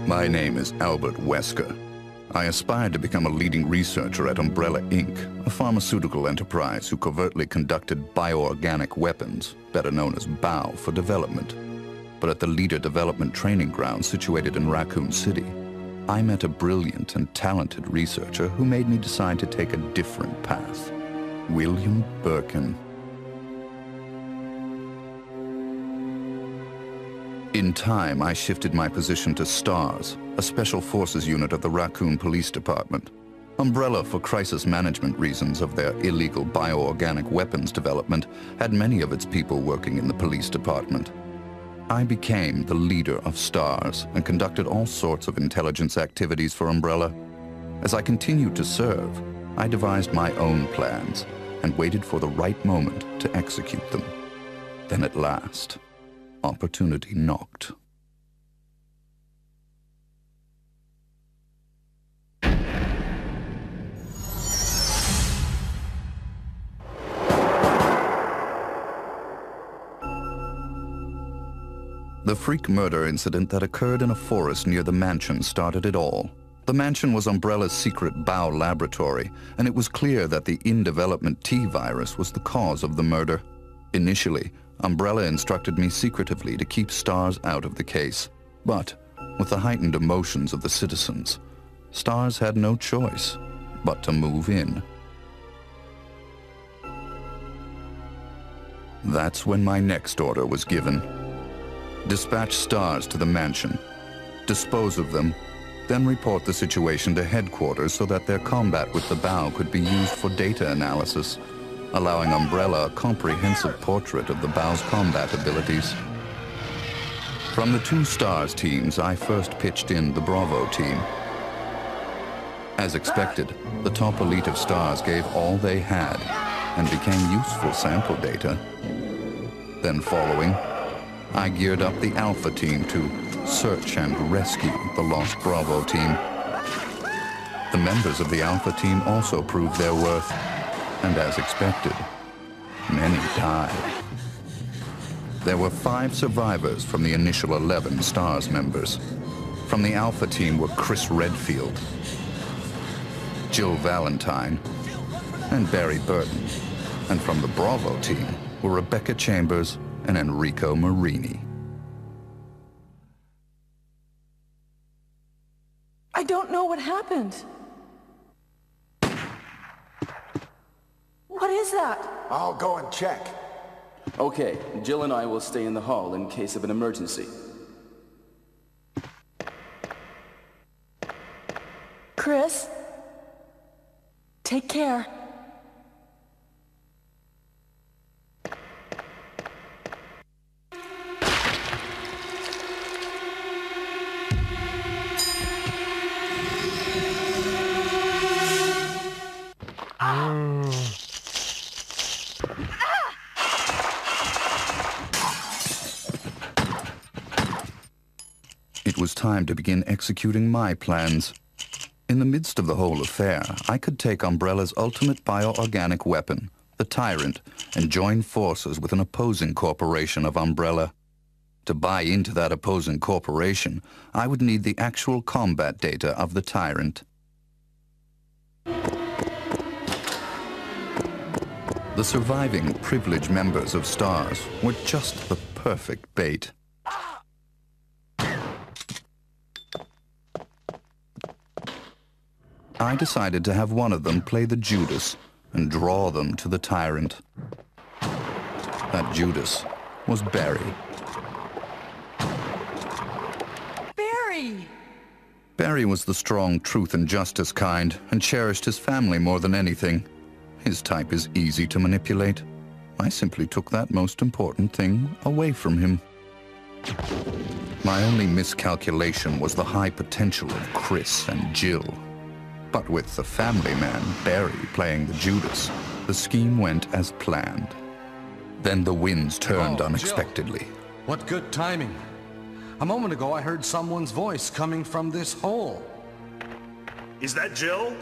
My name is Albert Wesker. I aspired to become a leading researcher at Umbrella Inc., a pharmaceutical enterprise who covertly conducted bioorganic weapons, better known as BOW, for development. But at the Leader Development Training Ground situated in Raccoon City, I met a brilliant and talented researcher who made me decide to take a different path. William Birkin. In time, I shifted my position to STARS, a special forces unit of the Raccoon Police Department. Umbrella, for crisis management reasons of their illegal bioorganic weapons development, had many of its people working in the police department. I became the leader of STARS and conducted all sorts of intelligence activities for Umbrella. As I continued to serve, I devised my own plans and waited for the right moment to execute them. Then at last, opportunity knocked. The freak murder incident that occurred in a forest near the mansion started it all. The mansion was Umbrella's secret BOW laboratory, and it was clear that the in-development T virus was the cause of the murder. Initially, Umbrella instructed me secretively to keep STARS out of the case. But, with the heightened emotions of the citizens, STARS had no choice but to move in. That's when my next order was given. Dispatch STARS to the mansion, dispose of them, then report the situation to headquarters so that their combat with the BOW could be used for data analysis, allowing Umbrella a comprehensive portrait of the BOW's combat abilities. From the two STARS teams, I first pitched in the Bravo team. As expected, the top elite of STARS gave all they had and became useful sample data. Then following, I geared up the Alpha team to search and rescue the lost Bravo team. The members of the Alpha team also proved their worth, and as expected, many died. There were 5 survivors from the initial 11 STARS members. From the Alpha team were Chris Redfield, Jill Valentine, and Barry Burton. And from the Bravo team were Rebecca Chambers and Enrico Marini. I don't know what happened. What is that? I'll go and check. Okay, Jill and I will stay in the hall in case of an emergency. Chris, take care. It was time to begin executing my plans. In the midst of the whole affair, I could take Umbrella's ultimate bioorganic weapon, the Tyrant, and join forces with an opposing corporation of Umbrella. To buy into that opposing corporation, I would need the actual combat data of the Tyrant. The surviving privileged members of STARS were just the perfect bait. I decided to have one of them play the Judas and draw them to the Tyrant. That Judas was Barry. Barry! Barry was the strong truth and justice kind and cherished his family more than anything. His type is easy to manipulate. I simply took that most important thing away from him. My only miscalculation was the high potential of Chris and Jill. But with the family man, Barry, playing the Judas, the scheme went as planned. Then the winds turned unexpectedly. Jill. What good timing. A moment ago I heard someone's voice coming from this hole. Is that Jill?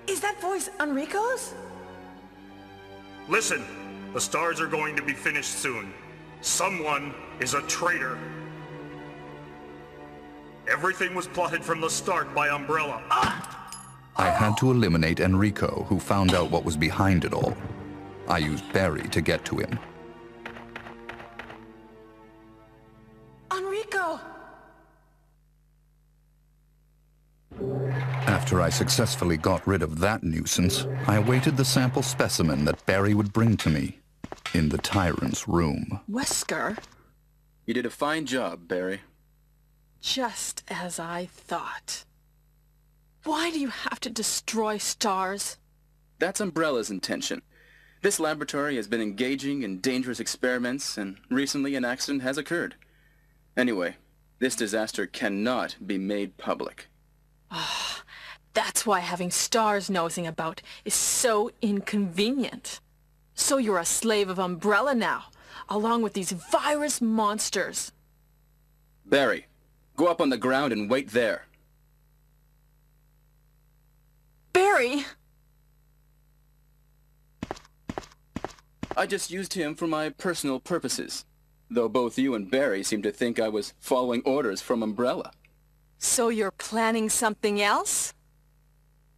Is that voice Enrico's? Listen, the STARS are going to be finished soon. Someone is a traitor. Everything was plotted from the start by Umbrella. I had to eliminate Enrico, who found out what was behind it all. I used Barry to get to him. Enrico! After I successfully got rid of that nuisance, I awaited the sample specimen that Barry would bring to me in the tyrant's room. Wesker? You did a fine job, Barry. Just as I thought. Why do you have to destroy stars? That's Umbrella's intention. This laboratory has been engaging in dangerous experiments, and recently an accident has occurred. Anyway, this disaster cannot be made public. That's why having stars nosing about is so inconvenient. So you're a slave of Umbrella now, along with these virus monsters. Barry, go up on the ground and wait there. Barry! I just used him for my personal purposes, though both you and Barry seem to think I was following orders from Umbrella. So you're planning something else?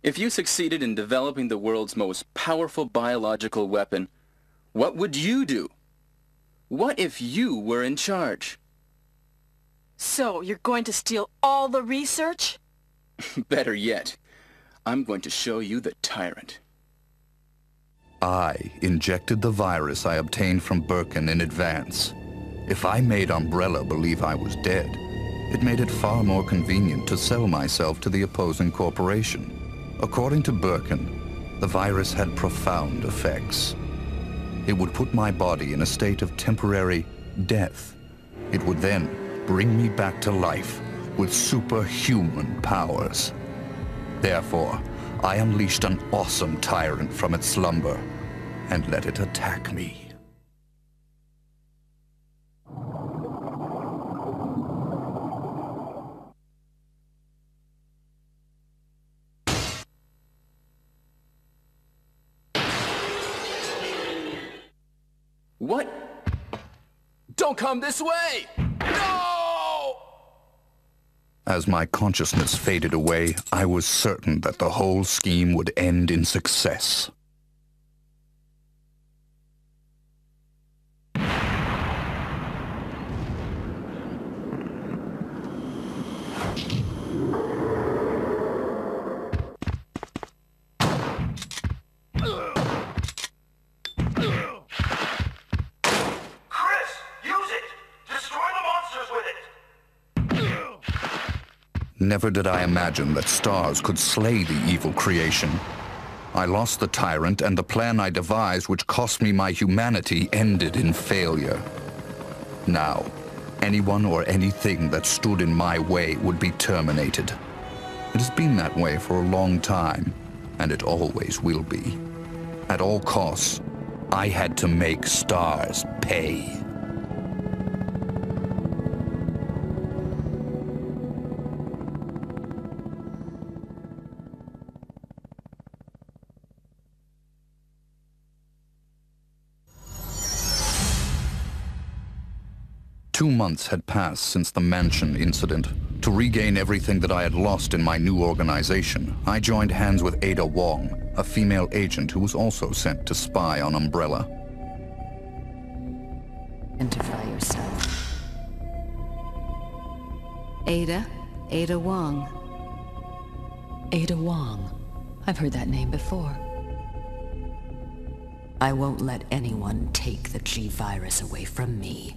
If you succeeded in developing the world's most powerful biological weapon, what would you do? What if you were in charge? So you're going to steal all the research? Better yet, I'm going to show you the tyrant. I injected the virus I obtained from Birkin in advance. If I made Umbrella believe I was dead, it made it far more convenient to sell myself to the opposing corporation. According to Birkin, the virus had profound effects. It would put my body in a state of temporary death. It would then bring me back to life with superhuman powers. Therefore, I unleashed an awesome tyrant from its slumber and let it attack me. What? Don't come this way! No! As my consciousness faded away, I was certain that the whole scheme would end in success. Never did I imagine that stars could slay the evil creation. I lost the tyrant, and the plan I devised, which cost me my humanity, ended in failure. Now, anyone or anything that stood in my way would be terminated. It has been that way for a long time, and it always will be. At all costs, I had to make stars pay. Two months had passed since the mansion incident. To regain everything that I had lost in my new organization, I joined hands with Ada Wong, a female agent who was also sent to spy on Umbrella. Identify yourself. Ada Wong. Ada Wong. I've heard that name before. I won't let anyone take the G-Virus away from me.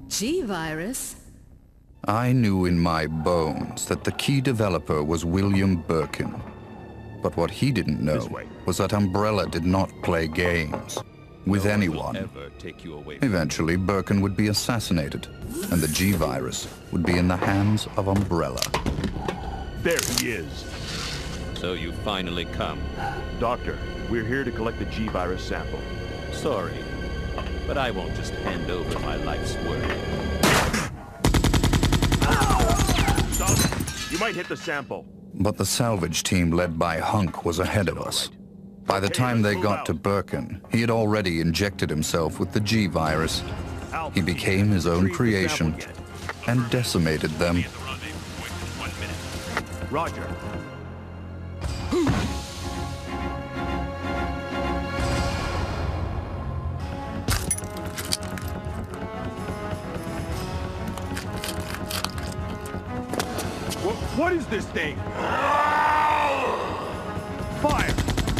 G-Virus? I knew in my bones that the key developer was William Birkin. But what he didn't know was that Umbrella did not play games with anyone. Eventually, Birkin would be assassinated, and the G-Virus would be in the hands of Umbrella. There he is. So you finally come. Doctor, we're here to collect the G-Virus sample. Sorry, but I won't just hand over my life's work. Stop! You might hit the sample. But the salvage team led by Hunk was ahead of us. By the time they got to Birkin, he had already injected himself with the G-Virus. He became his own creation and decimated them Roger. What is this thing? Fire!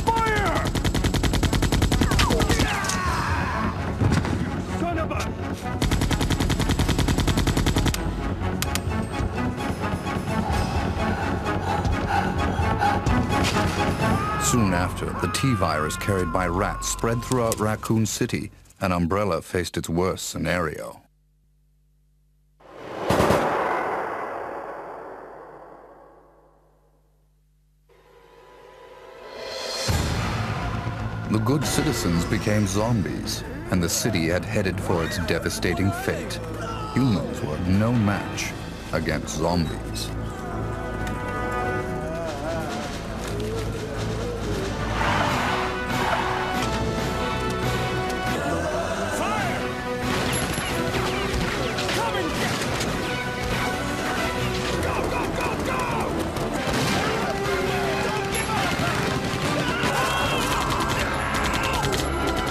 Fire! Son of a... Soon after, the T-virus carried by rats spread throughout Raccoon City, and Umbrella faced its worst scenario. The good citizens became zombies, and the city had headed for its devastating fate. Humans were no match against zombies.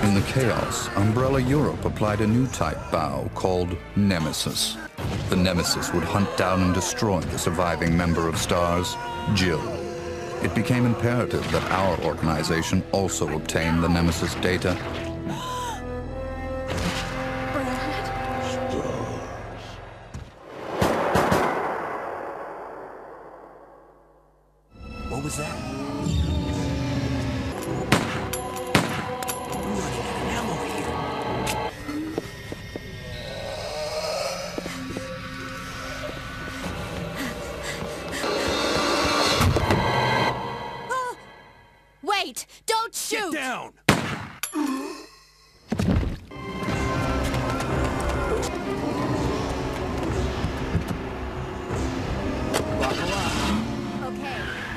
In the chaos, Umbrella Europe applied a new type bow called Nemesis. The Nemesis would hunt down and destroy the surviving member of STARS, Jill. It became imperative that our organization also obtain the Nemesis data. What was that? Wait! Don't shoot! Get down!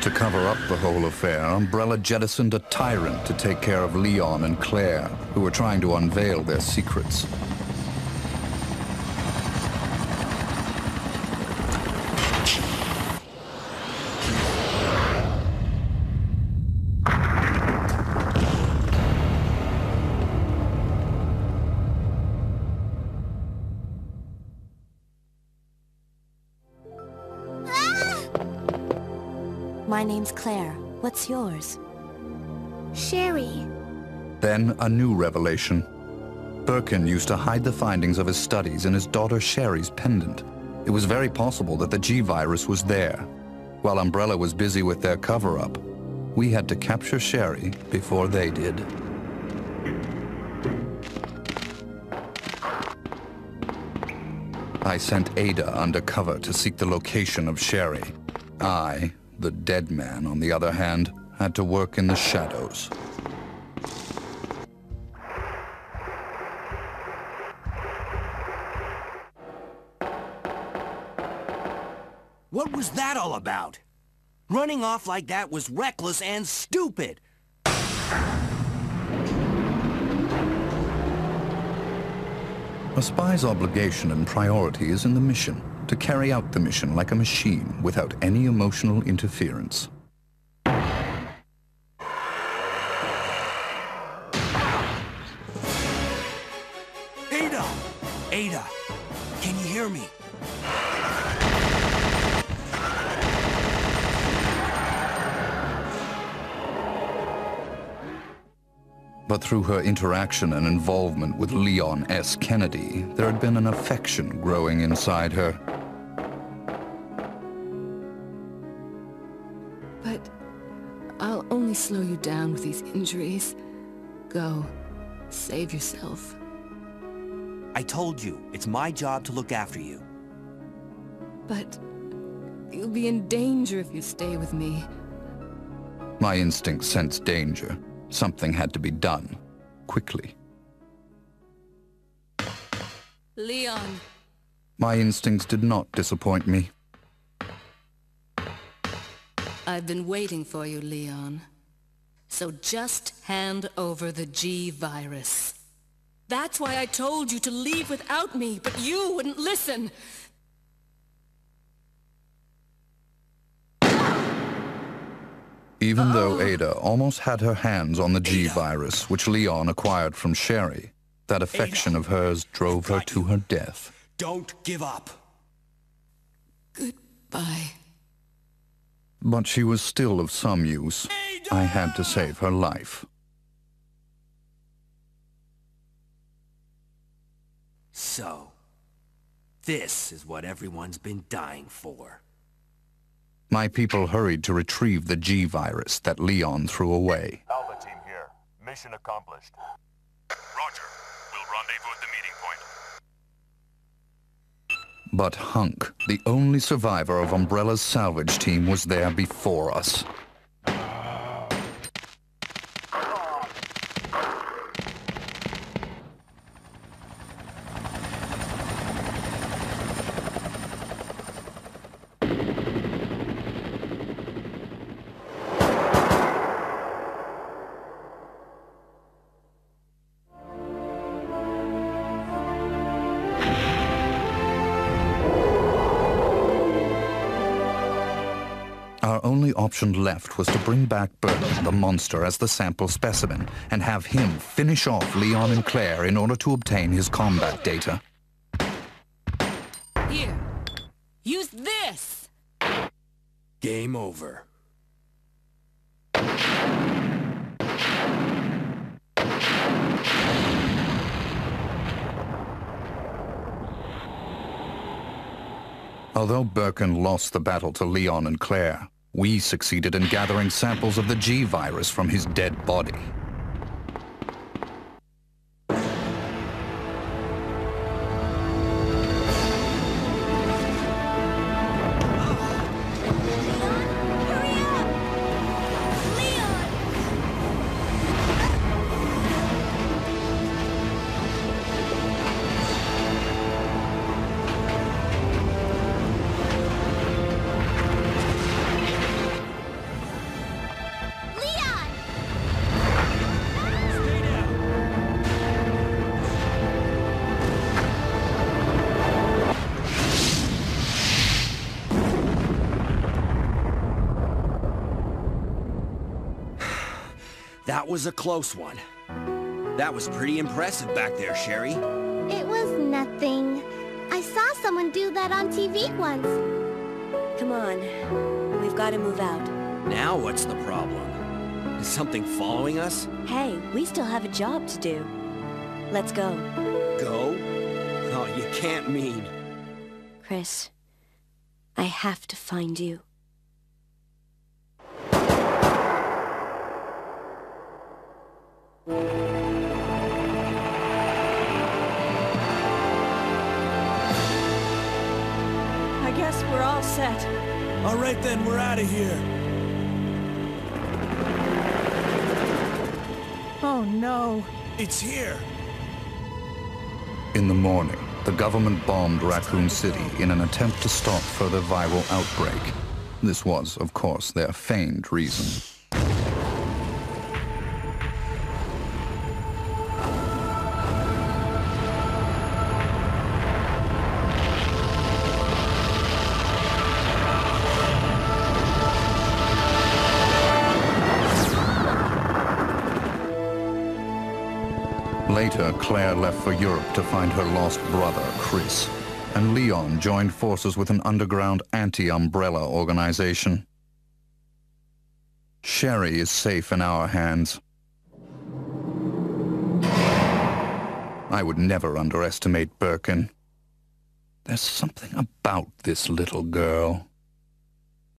To cover up the whole affair, Umbrella jettisoned a tyrant to take care of Leon and Claire, who were trying to unveil their secrets. My name's Claire. What's yours? Sherry. Then a new revelation. Birkin used to hide the findings of his studies in his daughter Sherry's pendant. It was very possible that the G-virus was there. While Umbrella was busy with their cover-up, we had to capture Sherry before they did. I sent Ada undercover to seek the location of Sherry. I, the dead man, on the other hand, had to work in the shadows. What was that all about? Running off like that was reckless and stupid. A spy's obligation and priority is in the mission, to carry out the mission like a machine without any emotional interference. Ada! Ada! Can you hear me? But through her interaction and involvement with Leon S. Kennedy, there had been an affection growing inside her. But I'll only slow you down with these injuries. Go. Save yourself. I told you, it's my job to look after you. But you'll be in danger if you stay with me. My instinct sensed danger. Something had to be done, quickly. Leon. My instincts did not disappoint me. I've been waiting for you, Leon. So just hand over the G-virus. That's why I told you to leave without me, but you wouldn't listen. Even though Ada almost had her hands on the G-virus, which Leon acquired from Sherry, that affection of hers drove her to her death. Don't give up. Goodbye. But she was still of some use. I had to save her life. So, this is what everyone's been dying for. My people hurried to retrieve the G-virus that Leon threw away. Alpha team here. Mission accomplished. Roger. We'll rendezvous at the meeting point. But Hunk, the only survivor of Umbrella's salvage team, was there before us. Our only option left was to bring back Birkin, the monster, as the sample specimen, and have him finish off Leon and Claire in order to obtain his combat data. Here. Use this! Game over. Although Birkin lost the battle to Leon and Claire, we succeeded in gathering samples of the G-virus from his dead body. That was a close one. That was pretty impressive back there, Sherry. It was nothing. I saw someone do that on TV once. Come on. We've got to move out. Now what's the problem? Is something following us? Hey, we still have a job to do. Let's go. Go? Oh, you can't mean... Chris, I have to find you. I guess we're all set. All right then, we're out of here. Oh no. It's here. In the morning, the government bombed Raccoon City in an attempt to stop further viral outbreak. This was, of course, their feigned reason. Later, Claire left for Europe to find her lost brother, Chris, and Leon joined forces with an underground anti-Umbrella organization. Sherry is safe in our hands. I would never underestimate Birkin. There's something about this little girl.